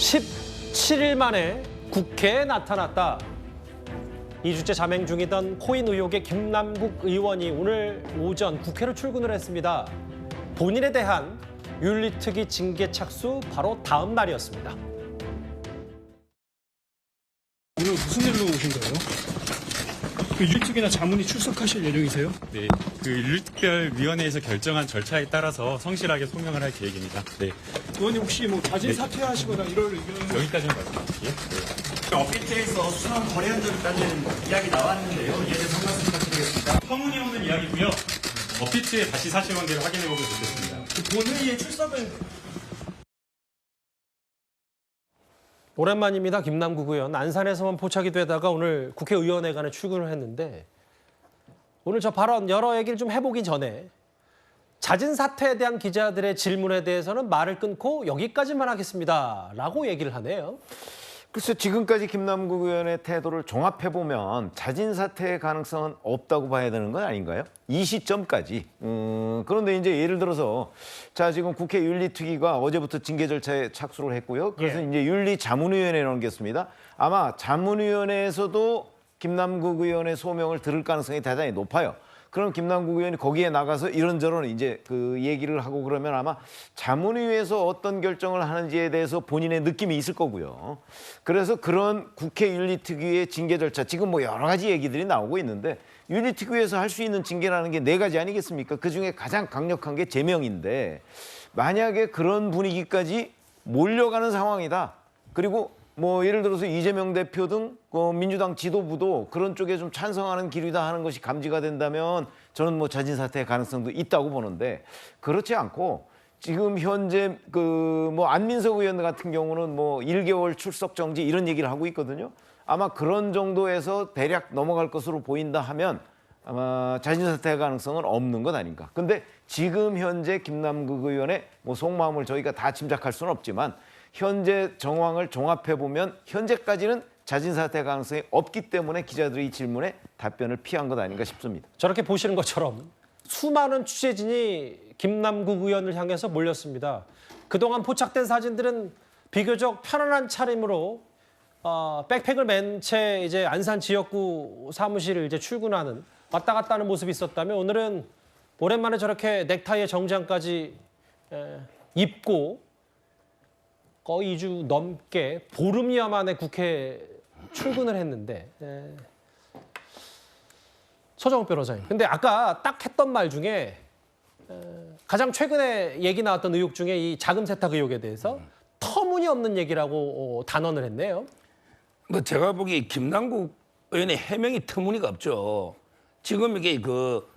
17일 만에 국회에 나타났다. 2주째 잠행 중이던 코인 의혹의 김남국 의원이 오늘 오전 국회로 출근을 했습니다. 본인에 대한 윤리특위 징계 착수 바로 다음 날이었습니다. 오늘 무슨 일로 오신 거예요? 그 윤리특위나 자문위 출석하실 예정이세요? 네, 그 윤리특별위원회에서 결정한 절차에 따라서 성실하게 소명을 할 계획입니다. 네, 의원님 혹시 뭐 자진 사퇴하시거나 이럴 의견은 여기까지만 말씀드릴게요. 네. 업비트에서 수상 거래한 적 있다는 이야기 나왔는데요. 이에 대해서 한 말씀 부탁드리겠습니다. 터무니없는 이야기고요. 업비트에 다시 사실관계를 확인해보면 좋겠습니다. 본회의에 출석은 오랜만입니다. 김남국 의원. 안산에서만 포착이 되다가 오늘 국회의원회관에 출근을 했는데 오늘 저 발언 여러 얘기를 좀 해보기 전에 자진 사퇴에 대한 기자들의 질문에 대해서는 말을 끊고 여기까지만 하겠습니다. 라고 얘기를 하네요. 글쎄 지금까지 김남국 의원의 태도를 종합해보면 자진 사퇴의 가능성은 없다고 봐야 되는 건 아닌가요? 이 시점까지. 그런데 이제 예를 들어서 자 지금 국회 윤리특위가 어제부터 징계 절차에 착수를 했고요. 그래서 이제 윤리자문위원회에 넘겼습니다. 아마 자문위원회에서도 김남국 의원의 소명을 들을 가능성이 대단히 높아요. 그럼 김남국 의원이 거기에 나가서 이런저런 이제 그 얘기를 하고 그러면 아마 자문위에서 어떤 결정을 하는지에 대해서 본인의 느낌이 있을 거고요. 그래서 그런 국회 윤리특위의 징계 절차, 지금 뭐 여러 가지 얘기들이 나오고 있는데 윤리특위에서 할 수 있는 징계라는 게 4가지 아니겠습니까? 그중에 가장 강력한 게 제명인데 만약에 그런 분위기까지 몰려가는 상황이다. 그리고 뭐 예를 들어서 이재명 대표 등 민주당 지도부도 그런 쪽에 좀 찬성하는 기류다 하는 것이 감지가 된다면 저는 뭐 자진 사퇴의 가능성도 있다고 보는데 그렇지 않고 지금 현재 그 뭐 안민석 의원 같은 경우는 뭐 1개월 출석 정지 이런 얘기를 하고 있거든요. 아마 그런 정도에서 대략 넘어갈 것으로 보인다 하면 아마 자진 사퇴의 가능성은 없는 것 아닌가. 근데 지금 현재 김남국 의원의 뭐 속마음을 저희가 다 짐작할 수는 없지만 현재 정황을 종합해보면 현재까지는 자진 사퇴 가능성이 없기 때문에 기자들이 이 질문에 답변을 피한 것 아닌가 싶습니다. 저렇게 보시는 것처럼 수많은 취재진이 김남국 의원을 향해서 몰렸습니다. 그동안 포착된 사진들은 비교적 편안한 차림으로 백팩을 맨 채 이제 안산 지역구 사무실을 이제 출근하는 왔다 갔다 하는 모습이 있었다면 오늘은 오랜만에 저렇게 넥타이에 정장까지 입고 거의 2주 넘게 보름여 만에 국회에 출근을 했는데 서정욱 변호사님. 근데 아까 딱 했던 말 중에 가장 최근에 얘기 나왔던 의혹 중에 이 자금 세탁 의혹에 대해서 터무니없는 얘기라고 단언을 했네요. 뭐 제가 보기에 김남국 의원의 해명이 터무니가 없죠. 지금 이게 그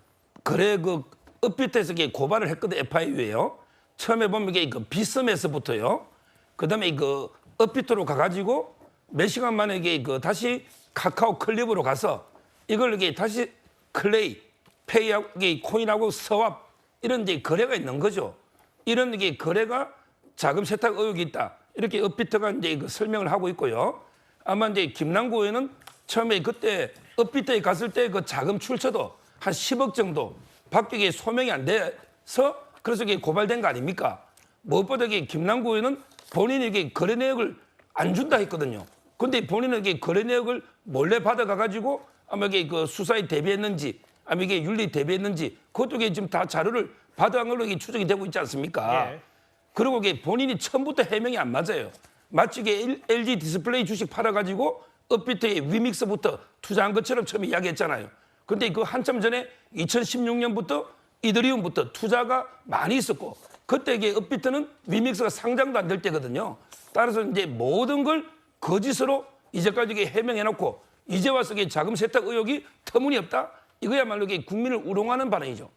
거래 그 업비트에서 고발을 했거든 FIU에요. 처음에 보면 이게 그 비썸에서부터요. 그다음에 그 업비트로 가가지고 몇 시간 만에 이게 그 다시 카카오 클립으로 가서 이걸 이게 다시 클레이, 페이하고 코인하고 스왑 이런 이제 거래가 있는 거죠. 이런 이게 거래가 자금 세탁 의혹이 있다. 이렇게 업비트가 이제 그 설명을 하고 있고요. 아마 이제 김남국 의원은 처음에 그때 업비트에 갔을 때 그 자금 출처도 한 10억 정도 밖에 소명이 안 돼서 그래서 이게 고발된 거 아닙니까? 무엇보다 이게 김남국 의원은 본인이 이게 거래 내역을 안 준다 했거든요. 근데 본인은 이게 거래 내역을 몰래 받아가가지고 아마 이게 그 수사에 대비했는지 아마 이게 윤리 대비했는지 그것도 이게 지금 다 자료를 받아간 걸로 이게 추정이 되고 있지 않습니까? 예. 그리고 이게 본인이 처음부터 해명이 안 맞아요. 마치 이게 LG 디스플레이 주식 팔아가지고 업비트의 위믹스부터 투자한 것처럼 처음에 이야기했잖아요. 근데 그 한참 전에 2016년부터 이더리움부터 투자가 많이 있었고 그때 이게 업비트는 위믹스가 상장도 안 될 때거든요. 따라서 이제 모든 걸 거짓으로 이제까지 해명해놓고 이제 와서 자금 세탁 의혹이 터무니없다? 이거야말로 국민을 우롱하는 발언이죠.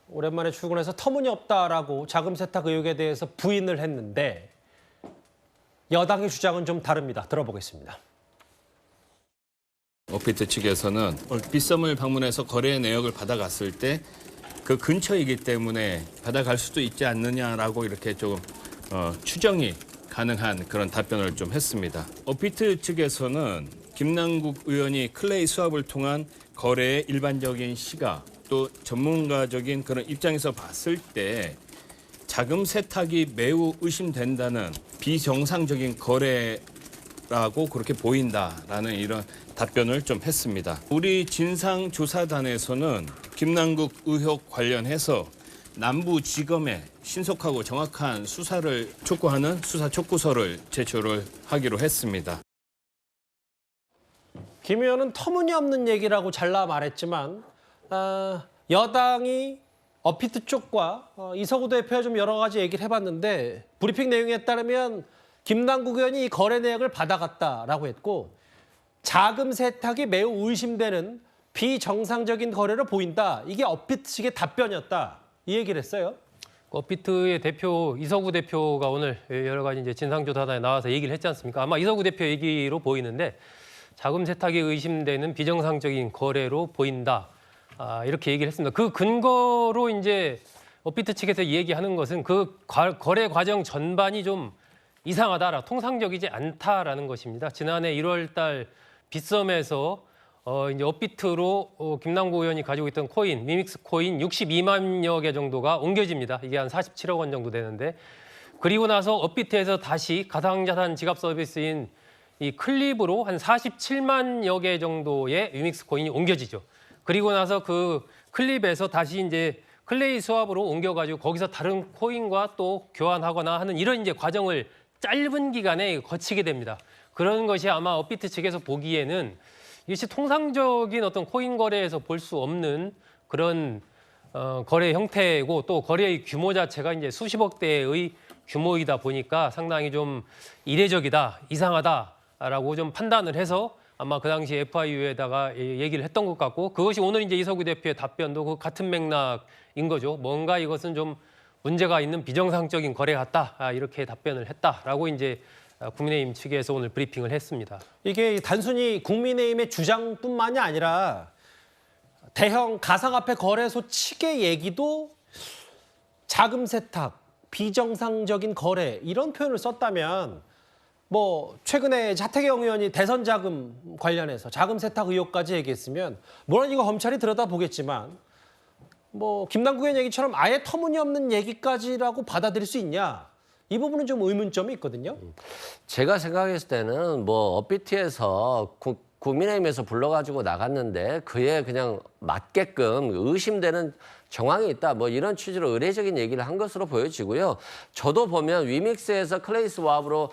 오랜만에 출근해서 터무니없다라고 자금 세탁 의혹에 대해서 부인을 했는데 여당의 주장은 좀 다릅니다. 들어보겠습니다. 업비트 측에서는 빗썸을 방문해서 거래 내역을 받아갔을 때 그 근처이기 때문에 받아갈 수도 있지 않느냐라고 이렇게 좀 추정이 가능한 그런 답변을 좀 했습니다. 업비트 측에서는 김남국 의원이 클레이 수합을 통한 거래의 일반적인 시각 또 전문가적인 그런 입장에서 봤을 때 자금 세탁이 매우 의심된다는 비정상적인 거래라고 그렇게 보인다라는 이런 답변을 좀 했습니다. 우리 진상조사단에서는 김남국 의혹 관련해서 남부지검에 신속하고 정확한 수사를 촉구하는 수사 촉구서를 제출을 하기로 했습니다. 김 의원은 터무니없는 얘기라고 잘라 말했지만 여당이 어피트 쪽과 이석우 대표와 좀 여러 가지 얘기를 해봤는데 브리핑 내용에 따르면 김남국 의원이 이 거래 내역을 받아갔다라고 했고 자금 세탁이 매우 의심되는 비정상적인 거래로 보인다. 이게 어피트 측의 답변이었다. 이 얘기를 했어요. 어피트의 대표 이석우 대표가 오늘 여러 가지 이제 진상조사단에 나와서 얘기를 했지 않습니까? 아마 이석우 대표 얘기로 보이는데 자금 세탁이 의심되는 비정상적인 거래로 보인다. 이렇게 얘기를 했습니다. 그 근거로 이제 어피트 측에서 얘기하는 것은 그 거래 과정 전반이 좀 이상하다, 통상적이지 않다라는 것입니다. 지난해 1월달 빗썸에서 이제 어피트로 김남국 의원이 가지고 있던 코인, 미믹스 코인 62만여 개 정도가 옮겨집니다. 이게 한 47억 원 정도 되는데 그리고 나서 어피트에서 다시 가상자산 지갑 서비스인 이 클립으로 한 47만여 개 정도의 미믹스 코인이 옮겨지죠. 그리고 나서 그 클립에서 다시 이제 클레이 스왑으로 옮겨가지고 거기서 다른 코인과 또 교환하거나 하는 이런 이제 과정을 짧은 기간에 거치게 됩니다. 그런 것이 아마 어피트 측에서 보기에는 이것이 통상적인 어떤 코인 거래에서 볼 수 없는 그런 거래 형태고 또 거래의 규모 자체가 이제 수십억 대의 규모이다 보니까 상당히 좀 이례적이다, 이상하다라고 좀 판단을 해서 아마 그 당시 FIU에다가 얘기를 했던 것 같고 그것이 오늘 이제 이석우 대표의 답변도 그 같은 맥락인 거죠. 뭔가 이것은 좀 문제가 있는 비정상적인 거래 같다. 이렇게 답변을 했다라고 이제 국민의힘 측에서 오늘 브리핑을 했습니다. 이게 단순히 국민의힘의 주장뿐만이 아니라 대형 가상화폐 거래소 측의 얘기도 자금 세탁, 비정상적인 거래 이런 표현을 썼다면 뭐 최근에 하태경 의원이 대선 자금 관련해서 자금 세탁 의혹까지 얘기했으면 물론 이거 검찰이 들여다보겠지만 뭐 김남국 의원 얘기처럼 아예 터무니없는 얘기까지라고 받아들일 수 있냐? 이 부분은 좀 의문점이 있거든요. 제가 생각했을 때는 뭐 어피트에서 국민의힘에서 불러가지고 나갔는데 그에 그냥 맞게끔 의심되는 정황이 있다. 뭐 이런 취지로 의례적인 얘기를 한 것으로 보여지고요. 저도 보면 위믹스에서 클레이 스왑으로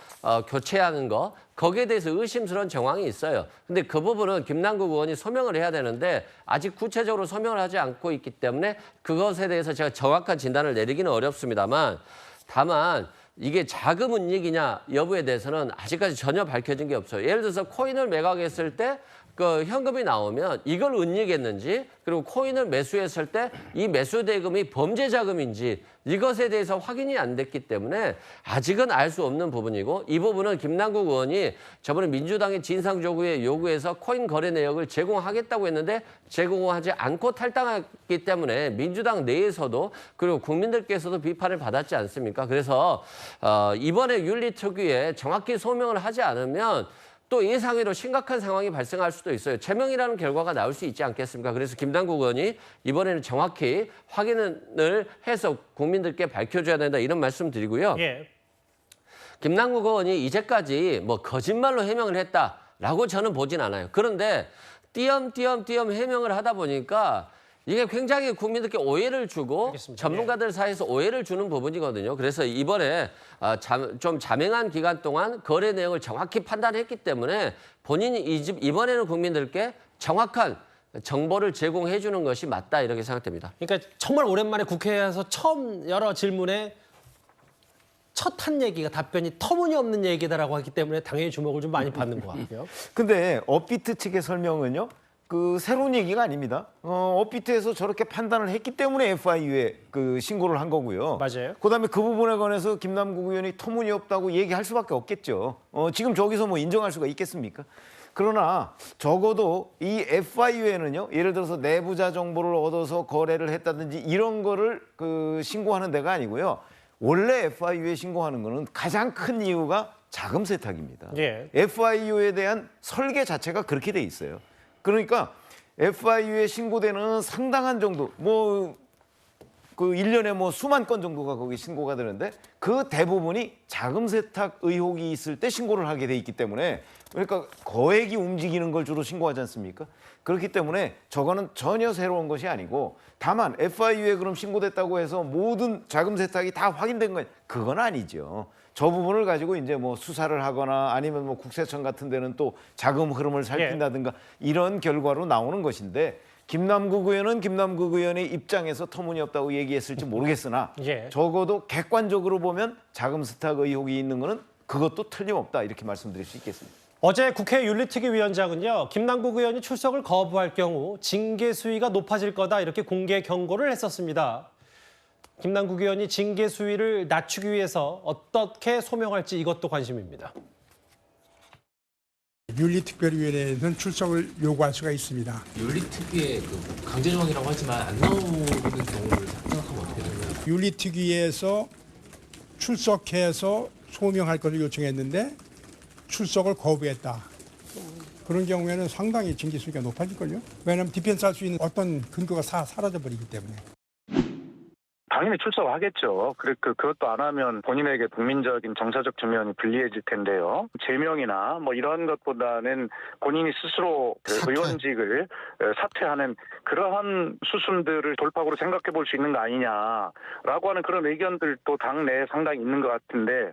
교체하는 거 거기에 대해서 의심스러운 정황이 있어요. 근데 그 부분은 김남국 의원이 소명을 해야 되는데 아직 구체적으로 소명을 하지 않고 있기 때문에 그것에 대해서 제가 정확한 진단을 내리기는 어렵습니다만 다만 이게 자금 은닉이냐 여부에 대해서는 아직까지 전혀 밝혀진 게 없어요. 예를 들어서 코인을 매각했을 때 그 현금이 나오면 이걸 은닉했는지 그리고 코인을 매수했을 때 이 매수 대금이 범죄 자금인지 이것에 대해서 확인이 안 됐기 때문에 아직은 알 수 없는 부분이고 이 부분은 김남국 의원이 저번에 민주당의 진상조구에 요구해서 코인 거래 내역을 제공하겠다고 했는데 제공하지 않고 탈당했기 때문에 민주당 내에서도 그리고 국민들께서도 비판을 받았지 않습니까? 그래서 이번에 윤리특위에 정확히 소명을 하지 않으면 또 예상외로 심각한 상황이 발생할 수도 있어요. 제명이라는 결과가 나올 수 있지 않겠습니까? 그래서 김남국 의원이 이번에는 정확히 확인을 해서 국민들께 밝혀줘야 된다 이런 말씀 드리고요. 예. 김남국 의원이 이제까지 뭐 거짓말로 해명을 했다라고 저는 보진 않아요. 그런데 띄엄띄엄 해명을 하다 보니까 이게 굉장히 국민들께 오해를 주고 알겠습니다. 전문가들 사이에서 오해를 주는 부분이거든요. 그래서 이번에 좀 자명한 기간 동안 거래 내용을 정확히 판단했기 때문에 본인이 이번에는 국민들께 정확한 정보를 제공해 주는 것이 맞다 이렇게 생각됩니다. 그러니까 정말 오랜만에 국회에서 처음 여러 질문에 첫 한 얘기가 답변이 터무니없는 얘기다라고 하기 때문에 당연히 주목을 좀 많이 받는 것 같고요. 근데 업비트 측의 설명은요. 그 새로운 얘기가 아닙니다. 업비트에서 저렇게 판단을 했기 때문에 FIU에 그 신고를 한 거고요. 맞아요. 그다음에 그 부분에 관해서 김남국 의원이 터무니없다고 얘기할 수밖에 없겠죠. 지금 저기서 뭐 인정할 수가 있겠습니까? 그러나 적어도 이 FIU에는요. 예를 들어서 내부자 정보를 얻어서 거래를 했다든지 이런 거를 그 신고하는 데가 아니고요. 원래 FIU에 신고하는 거는 가장 큰 이유가 자금 세탁입니다. 예. FIU에 대한 설계 자체가 그렇게 돼 있어요. 그러니까 FIU에 신고되는 상당한 정도 그 1년에 뭐 수만 건 정도가 거기 신고가 되는데 그 대부분이 자금 세탁 의혹이 있을 때 신고를 하게 돼 있기 때문에 그러니까 거액이 움직이는 걸 주로 신고하지 않습니까? 그렇기 때문에 저거는 전혀 새로운 것이 아니고 다만 FIU에 그럼 신고됐다고 해서 모든 자금 세탁이 다 확인된 건 그건 아니죠. 저 부분을 가지고 이제 뭐 수사를 하거나 아니면 뭐 국세청 같은 데는 또 자금 흐름을 살핀다든가 이런 결과로 나오는 것인데 김남국 의원의 입장에서 터무니없다고 얘기했을지 모르겠으나 예. 적어도 객관적으로 보면 자금 세탁 의혹이 있는 거는 그것도 틀림없다 이렇게 말씀드릴 수 있겠습니다. 어제 국회 윤리특위위원장은요, 김남국 의원이 출석을 거부할 경우 징계 수위가 높아질 거다 이렇게 공개 경고를 했었습니다. 김남국 의원이 징계 수위를 낮추기 위해서 어떻게 소명할지 이것도 관심입니다. 윤리특별위원회는 출석을 요구할 수가 있습니다. 윤리특위의 그 강제 조항이라고 하지만 안 나오는 경우를 생각하면 어떻게 되나요? 윤리특위에서 출석해서 소명할 것을 요청했는데 출석을 거부했다. 그런 경우에는 상당히 징계 수위가 높아질걸요. 왜냐하면 디펜스 할 수 있는 어떤 근거가 사라져버리기 때문에. 당연히 출석하겠죠. 그것도 안 하면 본인에게 국민적인 정서적 지면이 불리해질 텐데요. 제명이나 뭐 이런 것보다는 본인이 스스로 의원직을 사퇴하는 그러한 수순들을 돌파구로 생각해 볼 수 있는 거 아니냐라고 하는 그런 의견들도 당내에 상당히 있는 것 같은데.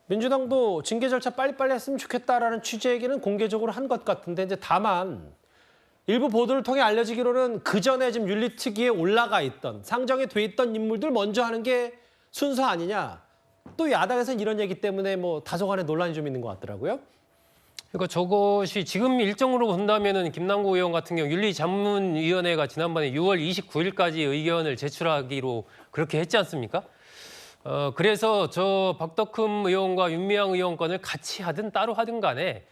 민주당도 징계 절차 빨리빨리 했으면 좋겠다라는 취지 얘기는 공개적으로 한 것 같은데 이제 다만 일부 보도를 통해 알려지기로는 그 전에 지금 윤리특위에 올라가 있던 상정이 돼 있던 인물들 먼저 하는 게 순서 아니냐. 또 야당에서는 이런 얘기 때문에 뭐 다소간에 논란이 좀 있는 것 같더라고요. 그러니까 저것이 지금 일정으로 본다면은 김남국 의원 같은 경우 윤리자문위원회가 지난번에 6월 29일까지 의견을 제출하기로 그렇게 했지 않습니까? 그래서 저 박덕흠 의원과 윤미향 의원 건을 같이 하든 따로 하든 간에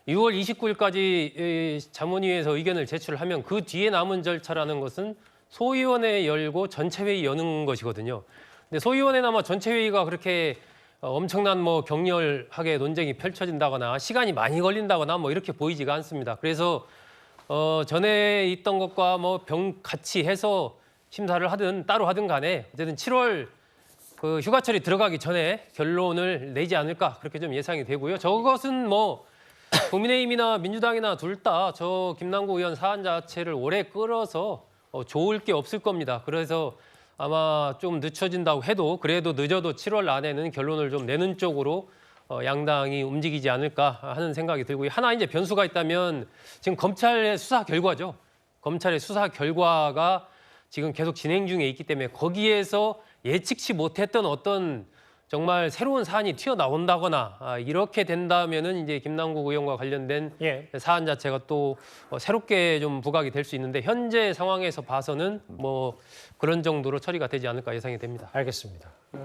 6월 29일까지 자문위에서 의견을 제출하면 그 뒤에 남은 절차라는 것은 소위원회 열고 전체 회의 여는 것이거든요. 근데 소위원회나 전체 회의가 그렇게 엄청난 뭐 격렬하게 논쟁이 펼쳐진다거나 시간이 많이 걸린다거나 뭐 이렇게 보이지가 않습니다. 그래서 전에 있던 것과 뭐 같이 해서 심사를 하든 따로 하든 간에 어쨌든 7월 그 휴가철이 들어가기 전에 결론을 내지 않을까 그렇게 좀 예상이 되고요. 저것은 뭐 국민의힘이나 민주당이나 둘 다 저 김남국 의원 사안 자체를 오래 끌어서 좋을 게 없을 겁니다. 그래서 아마 좀 늦춰진다고 해도 그래도 늦어도 7월 안에는 결론을 좀 내는 쪽으로 양당이 움직이지 않을까 하는 생각이 들고요. 하나 이제 변수가 있다면 지금 검찰의 수사 결과죠. 검찰의 수사 결과가 지금 계속 진행 중에 있기 때문에 거기에서 예측치 못했던 어떤 정말 새로운 사안이 튀어나온다거나 이렇게 된다면은 이제 김남국 의원과 관련된 사안 자체가 또 새롭게 좀 부각이 될 수 있는데 현재 상황에서 봐서는 뭐 그런 정도로 처리가 되지 않을까 예상이 됩니다. 알겠습니다.